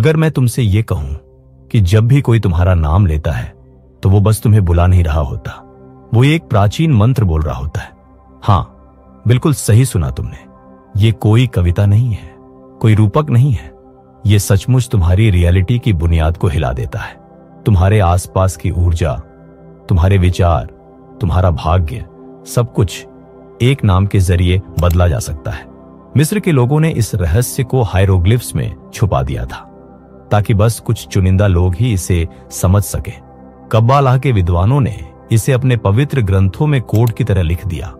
अगर मैं तुमसे ये कहूं कि जब भी कोई तुम्हारा नाम लेता है तो वो बस तुम्हें बुला नहीं रहा होता, वो एक प्राचीन मंत्र बोल रहा होता है। हाँ, बिल्कुल सही सुना तुमने। ये कोई कविता नहीं है, कोई रूपक नहीं है। ये सचमुच तुम्हारी रियलिटी की बुनियाद को हिला देता है। तुम्हारे आसपास की ऊर्जा, तुम्हारे विचार, तुम्हारा भाग्य, सब कुछ एक नाम के जरिए बदला जा सकता है। मिस्र के लोगों ने इस रहस्य को हायरोग्लिफ्स में छुपा दिया था ताकि बस कुछ चुनिंदा लोग ही इसे समझ सके। कब्बालाह के विद्वानों ने इसे अपने पवित्र ग्रंथों में कोड की तरह लिख दिया,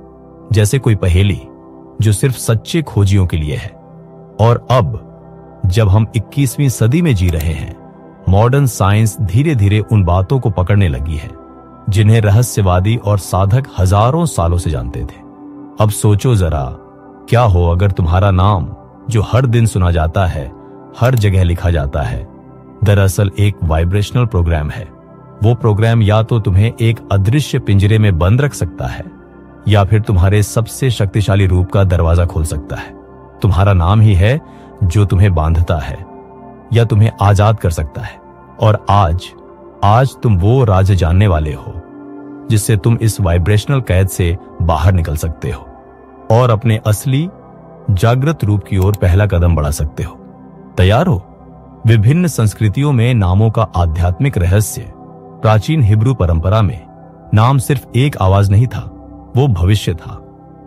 जैसे कोई पहेली जो सिर्फ सच्चे खोजियों के लिए है। और अब जब हम 21वीं सदी में जी रहे हैं, मॉडर्न साइंस धीरे धीरे उन बातों को पकड़ने लगी है जिन्हें रहस्यवादी और साधक हजारों सालों से जानते थे। अब सोचो जरा, क्या हो अगर तुम्हारा नाम जो हर दिन सुना जाता है, हर जगह लिखा जाता है, दरअसल एक वाइब्रेशनल प्रोग्राम है। वो प्रोग्राम या तो तुम्हें एक अदृश्य पिंजरे में बंद रख सकता है या फिर तुम्हारे सबसे शक्तिशाली रूप का दरवाजा खोल सकता है। तुम्हारा नाम ही है जो तुम्हें बांधता है या तुम्हें आजाद कर सकता है। और आज तुम वो राज जानने वाले हो जिससे तुम इस वाइब्रेशनल कैद से बाहर निकल सकते हो और अपने असली जागृत रूप की ओर पहला कदम बढ़ा सकते हो। तैयार हो? विभिन्न संस्कृतियों में नामों का आध्यात्मिक रहस्य। प्राचीन हिब्रू परंपरा में नाम सिर्फ एक आवाज नहीं था, वो भविष्य था।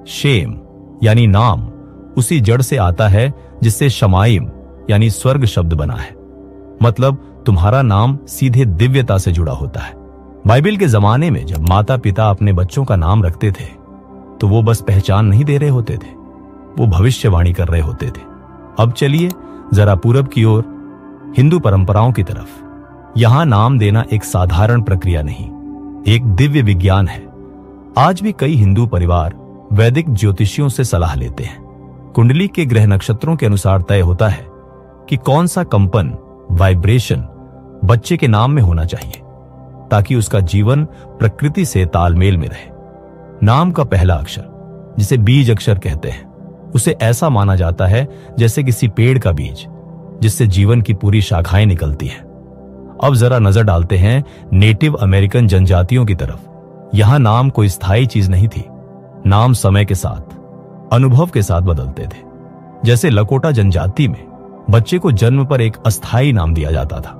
शेम यानी नाम उसी जड़ से आता है जिससे शमाइम यानी स्वर्ग शब्द बना है। मतलब तुम्हारा नाम सीधे दिव्यता से जुड़ा होता है। बाइबल के जमाने में जब माता पिता अपने बच्चों का नाम रखते थे तो वो बस पहचान नहीं दे रहे होते थे, वो भविष्यवाणी कर रहे होते थे। अब चलिए जरा पूरब की ओर, हिंदू परंपराओं की तरफ। यहां नाम देना एक साधारण प्रक्रिया नहीं, एक दिव्य विज्ञान है। आज भी कई हिंदू परिवार वैदिक ज्योतिषियों से सलाह लेते हैं। कुंडली के ग्रह नक्षत्रों के अनुसार तय होता है कि कौन सा कंपन, वाइब्रेशन बच्चे के नाम में होना चाहिए ताकि उसका जीवन प्रकृति से तालमेल में रहे। नाम का पहला अक्षर, जिसे बीज अक्षर कहते हैं, उसे ऐसा माना जाता है जैसे किसी पेड़ का बीज जिससे जीवन की पूरी शाखाएं निकलती हैं। अब जरा नजर डालते हैं नेटिव अमेरिकन जनजातियों की तरफ। यहां नाम कोई स्थायी चीज नहीं थी। नाम समय के साथ, अनुभव के साथ बदलते थे। जैसे लकोटा जनजाति में बच्चे को जन्म पर एक अस्थायी नाम दिया जाता था।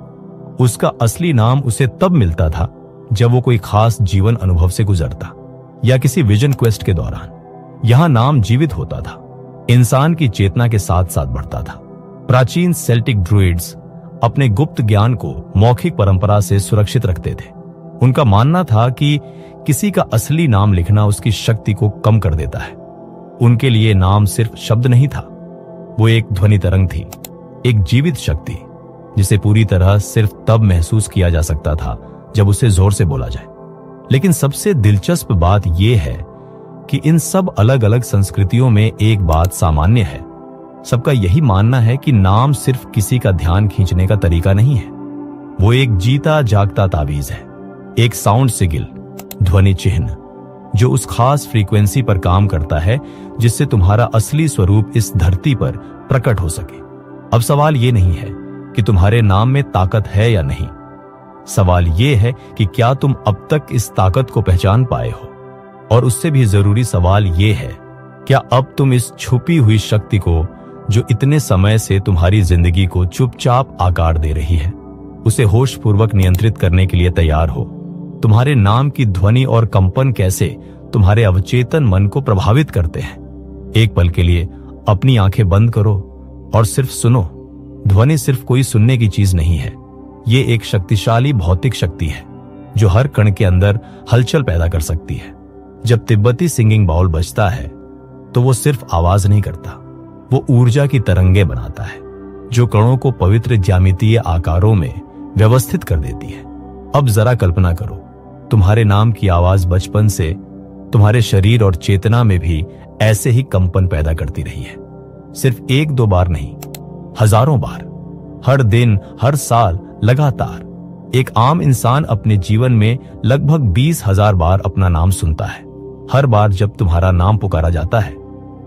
उसका असली नाम उसे तब मिलता था जब वो कोई खास जीवन अनुभव से गुजरता या किसी विजन क्वेस्ट के दौरान। यहां नाम जीवित होता था, इंसान की चेतना के साथ साथ बढ़ता था। प्राचीन सेल्टिक ड्रुइड्स अपने गुप्त ज्ञान को मौखिक परंपरा से सुरक्षित रखते थे। उनका मानना था कि किसी का असली नाम लिखना उसकी शक्ति को कम कर देता है। उनके लिए नाम सिर्फ शब्द नहीं था, वो एक ध्वनि तरंग थी, एक जीवित शक्ति जिसे पूरी तरह सिर्फ तब महसूस किया जा सकता था जब उसे जोर से बोला जाए। लेकिन सबसे दिलचस्प बात यह है कि इन सब अलग अलग संस्कृतियों में एक बात सामान्य है। सबका यही मानना है कि नाम सिर्फ किसी का ध्यान खींचने का तरीका नहीं है, वो एक जीता जागता तावीज है, एक साउंड सिग्नल, ध्वनि चिन्ह जो उस खास फ्रीक्वेंसी पर काम करता है जिससे तुम्हारा असली स्वरूप इस धरती पर प्रकट हो सके। अब सवाल ये नहीं है कि तुम्हारे नाम में ताकत है या नहीं, सवाल ये है कि क्या तुम अब तक इस ताकत को पहचान पाए हो। और उससे भी जरूरी सवाल ये है, क्या अब तुम इस छुपी हुई शक्ति को जो इतने समय से तुम्हारी जिंदगी को चुपचाप आकार दे रही है, उसे होशपूर्वक नियंत्रित करने के लिए तैयार हो। तुम्हारे नाम की ध्वनि और कंपन कैसे तुम्हारे अवचेतन मन को प्रभावित करते हैं। एक पल के लिए अपनी आंखें बंद करो और सिर्फ सुनो। ध्वनि सिर्फ कोई सुनने की चीज नहीं है, ये एक शक्तिशाली भौतिक शक्ति है जो हर कण के अंदर हलचल पैदा कर सकती है। जब तिब्बती सिंगिंग बाउल बजता है तो वो सिर्फ आवाज नहीं करता, वो ऊर्जा की तरंगे बनाता है जो कणों को पवित्र ज्यामितीय आकारों में व्यवस्थित कर देती है। अब जरा कल्पना करो, तुम्हारे नाम की आवाज बचपन से तुम्हारे शरीर और चेतना में भी ऐसे ही कंपन पैदा करती रही है। सिर्फ एक दो बार नहीं, हजारों बार, हर दिन, हर साल, लगातार। एक आम इंसान अपने जीवन में लगभग 20,000 बार अपना नाम सुनता है। हर बार जब तुम्हारा नाम पुकारा जाता है,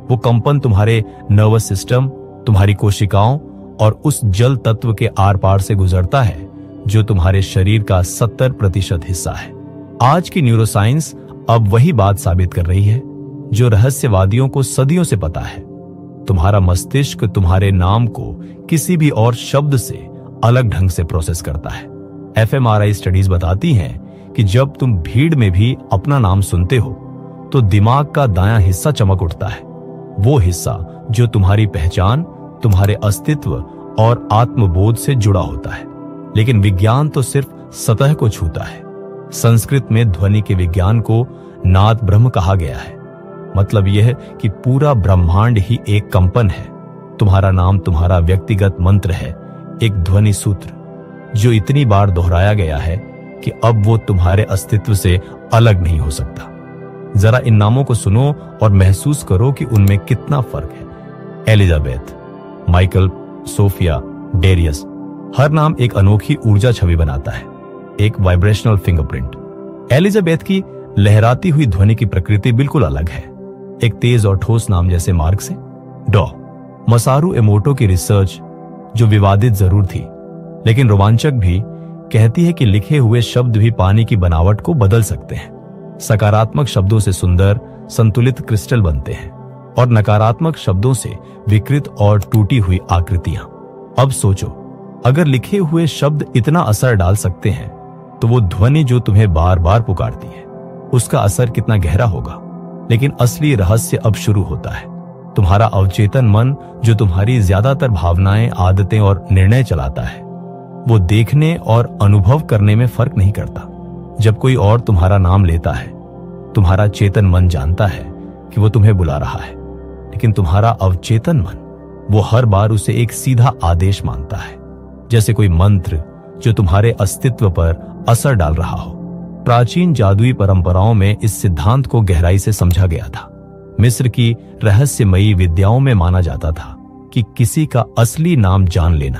वो कंपन तुम्हारे नर्वस सिस्टम, तुम्हारी कोशिकाओं और उस जल तत्व के आर पार से गुजरता है जो तुम्हारे शरीर का 70% हिस्सा है। आज की न्यूरोसाइंस अब वही बात साबित कर रही है जो रहस्यवादियों को सदियों से पता है। तुम्हारा मस्तिष्क तुम्हारे नाम को किसी भी और शब्द से अलग ढंग से प्रोसेस करता है। एफएमआरआई स्टडीज बताती हैं कि जब तुम भीड़ में भी अपना नाम सुनते हो तो दिमाग का दायां हिस्सा चमक उठता है, वो हिस्सा जो तुम्हारी पहचान, तुम्हारे अस्तित्व और आत्मबोध से जुड़ा होता है। लेकिन विज्ञान तो सिर्फ सतह को छूता है। संस्कृत में ध्वनि के विज्ञान को नाद ब्रह्म कहा गया है। मतलब यह कि पूरा ब्रह्मांड ही एक कंपन है। तुम्हारा नाम तुम्हारा व्यक्तिगत मंत्र है, एक ध्वनि सूत्र जो इतनी बार दोहराया गया है कि अब वो तुम्हारे अस्तित्व से अलग नहीं हो सकता। जरा इन नामों को सुनो और महसूस करो कि उनमें कितना फर्क है। एलिजाबेथ, माइकल, सोफिया, डेरियस, हर नाम एक अनोखी ऊर्जा छवि बनाता है, एक वाइब्रेशनल फिंगरप्रिंट। एलिजाबेथ की लहराती हुई ध्वनि की प्रकृति बिल्कुल अलग है, एक तेज और ठोस नाम जैसे मार्ग से। डॉ मसारू एमोटो की रिसर्च, जो विवादित जरूर थी लेकिन रोमांचक भी, कहती है कि लिखे हुए शब्द भी पानी की बनावट को बदल सकते हैं। सकारात्मक शब्दों से सुंदर, संतुलित क्रिस्टल बनते हैं और नकारात्मक शब्दों से विकृत और टूटी हुई आकृतियां। अब सोचो, अगर लिखे हुए शब्द इतना असर डाल सकते हैं तो वो ध्वनि जो तुम्हें बार बार पुकारती है, उसका असर कितना गहरा होगा। लेकिन असली रहस्य अब शुरू होता है। तुम्हारा अवचेतन मन, जो तुम्हारी ज्यादातर भावनाएं, आदतें और निर्णय चलाता है, वो देखने और अनुभव करने में फर्क नहीं करता। जब कोई और तुम्हारा नाम लेता है, तुम्हारा चेतन मन जानता है कि वो तुम्हें बुला रहा है, लेकिन तुम्हारा अवचेतन मन वो हर बार उसे एक सीधा आदेश मानता है, जैसे कोई मंत्र जो तुम्हारे अस्तित्व पर असर डाल रहा हो। प्राचीन जादुई परंपराओं में इस सिद्धांत को गहराई से समझा गया था। मिस्र की रहस्यमयी विद्याओं में माना जाता था कि किसी का असली नाम जान लेना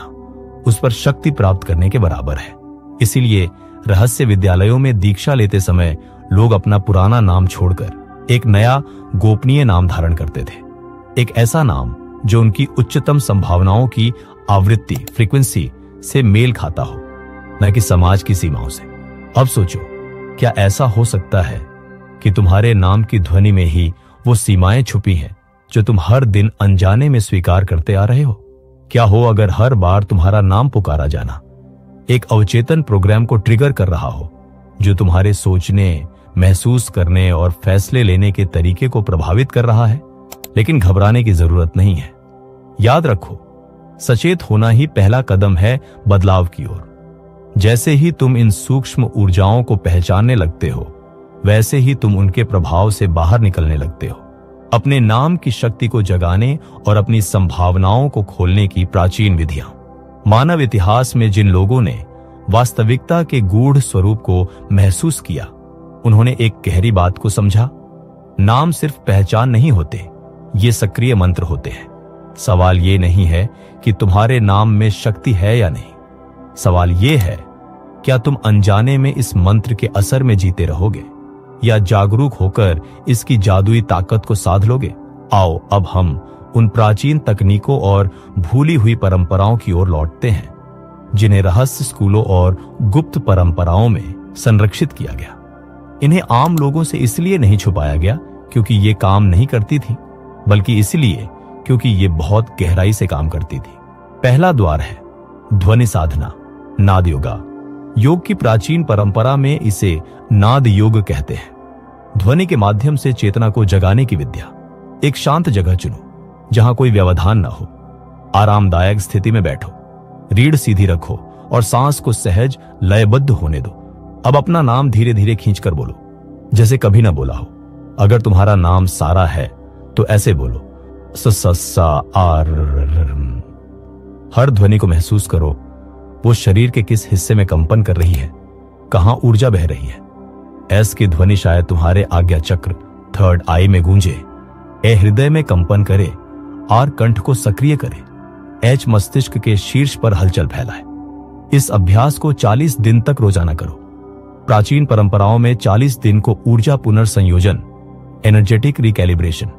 उस पर शक्ति प्राप्त करने के बराबर है। इसीलिए रहस्य विद्यालयों में दीक्षा लेते समय लोग अपना पुराना नाम छोड़कर एक नया गोपनीय नाम धारण करते थे, एक ऐसा नाम जो उनकी उच्चतम संभावनाओं की आवृत्ति, फ्रीक्वेंसी से मेल खाता हो, न कि समाज की सीमाओं से। अब सोचो, क्या ऐसा हो सकता है कि तुम्हारे नाम की ध्वनि में ही वो सीमाएं छुपी हैं जो तुम हर दिन अनजाने में स्वीकार करते आ रहे हो? क्या हो अगर हर बार तुम्हारा नाम पुकारा जाना एक अवचेतन प्रोग्राम को ट्रिगर कर रहा हो, जो तुम्हारे सोचने, महसूस करने और फैसले लेने के तरीके को प्रभावित कर रहा है? लेकिन घबराने की जरूरत नहीं है। याद रखो, सचेत होना ही पहला कदम है बदलाव की ओर। जैसे ही तुम इन सूक्ष्म ऊर्जाओं को पहचानने लगते हो, वैसे ही तुम उनके प्रभाव से बाहर निकलने लगते हो। अपने नाम की शक्ति को जगाने और अपनी संभावनाओं को खोलने की प्राचीन विधियां। मानव इतिहास में जिन लोगों ने वास्तविकता के गूढ़ स्वरूप को महसूस किया, उन्होंने एक गहरी बात को समझा। नाम सिर्फ पहचान नहीं होते, ये सक्रिय मंत्र होते हैं। सवाल ये नहीं है कि तुम्हारे नाम में शक्ति है या नहीं, सवाल ये है, क्या तुम अनजाने में इस मंत्र के असर में जीते रहोगे या जागरूक होकर इसकी जादुई ताकत को साध लोगे? आओ अब हम उन प्राचीन तकनीकों और भूली हुई परंपराओं की ओर लौटते हैं जिन्हें रहस्य स्कूलों और गुप्त परंपराओं में संरक्षित किया गया। इन्हें आम लोगों से इसलिए नहीं छुपाया गया क्योंकि ये काम नहीं करती थी, बल्कि इसलिए क्योंकि ये बहुत गहराई से काम करती थी। पहला द्वार है ध्वनि साधना, नाद योगा। योग की प्राचीन परंपरा में इसे नाद योग कहते हैं। ध्वनि के माध्यम से चेतना को जगाने की विद्या। एक शांत जगह चुनो जहां कोई व्यवधान ना हो। आरामदायक स्थिति में बैठो, रीढ़ सीधी रखो और सांस को सहज लयबद्ध होने दो। अब अपना नाम धीरे धीरे खींचकर बोलो, जैसे कभी ना बोला हो। अगर तुम्हारा नाम सारा है तो ऐसे बोलो, सा आर। हर ध्वनि को महसूस करो, वो शरीर के किस हिस्से में कंपन कर रही है, कहां ऊर्जा बह रही है। एस की ध्वनि शायद तुम्हारे आज्ञा चक्र, थर्ड आई में गूंजे, ए हृदय में कंपन करे, आर कंठ को सक्रिय करे, एच मस्तिष्क के शीर्ष पर हलचल फैलाए। इस अभ्यास को 40 दिन तक रोजाना करो। प्राचीन परंपराओं में 40 दिन को ऊर्जा पुनर्संयोजन, एनर्जेटिक रिकैलिब्रेशन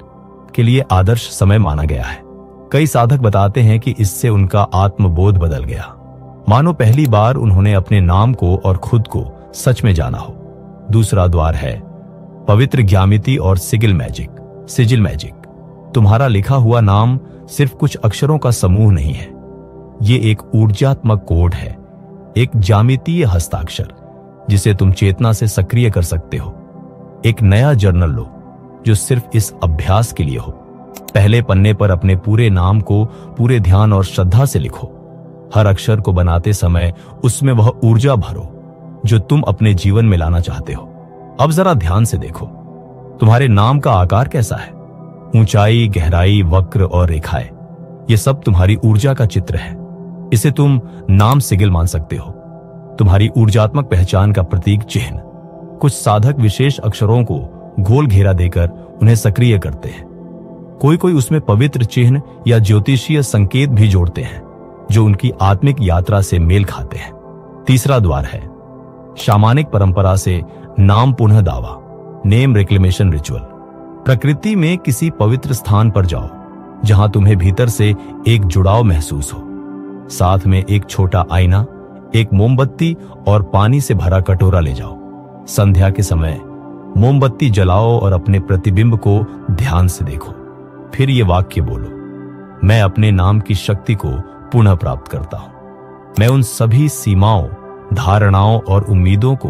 के लिए आदर्श समय माना गया है। कई साधक बताते हैं कि इससे उनका आत्मबोध बदल गया, मानो पहली बार उन्होंने अपने नाम को और खुद को सच में जाना हो। दूसरा द्वार है पवित्र ज्यामिति और सिजिल मैजिक। तुम्हारा लिखा हुआ नाम सिर्फ कुछ अक्षरों का समूह नहीं है, ये एक ऊर्जात्मक कोड है, एक ज्यामितीय हस्ताक्षर जिसे तुम चेतना से सक्रिय कर सकते हो। एक नया जर्नल लो जो सिर्फ इस अभ्यास के लिए हो। पहले पन्ने पर अपने पूरे नाम को पूरे ध्यान और श्रद्धा से लिखो। हर अक्षर को बनाते समय उसमें वह ऊर्जा भरो जो तुम अपने जीवन में लाना चाहते हो। अब जरा ध्यान से देखो, तुम्हारे नाम का आकार कैसा है? ऊंचाई, गहराई, वक्र और रेखाएं, ये सब तुम्हारी ऊर्जा का चित्र है। इसे तुम नाम सिगिल मान सकते हो, तुम्हारी ऊर्जात्मक पहचान का प्रतीक चिन्ह। कुछ साधक विशेष अक्षरों को गोल घेरा देकर उन्हें सक्रिय करते हैं। कोई उसमें पवित्र चिन्ह या ज्योतिषीय संकेत भी जोड़ते हैं जो उनकी आत्मिक यात्रा से मेल खाते हैं। तीसरा द्वार है शामानिक परंपरा से नाम पुनः दावा, नेम रिक्लेमेशन रिचुअल। प्रकृति में किसी पवित्र स्थान पर जाओ जहां तुम्हें भीतर से एक जुड़ाव महसूस हो। साथ में एक छोटा आईना, एक मोमबत्ती और पानी से भरा कटोरा ले जाओ। संध्या के समय मोमबत्ती जलाओ और अपने प्रतिबिंब को ध्यान से देखो। फिर ये वाक्य बोलो, मैं अपने नाम की शक्ति को पुनः प्राप्त करता हूं। मैं उन सभी सीमाओं, धारणाओं और उम्मीदों को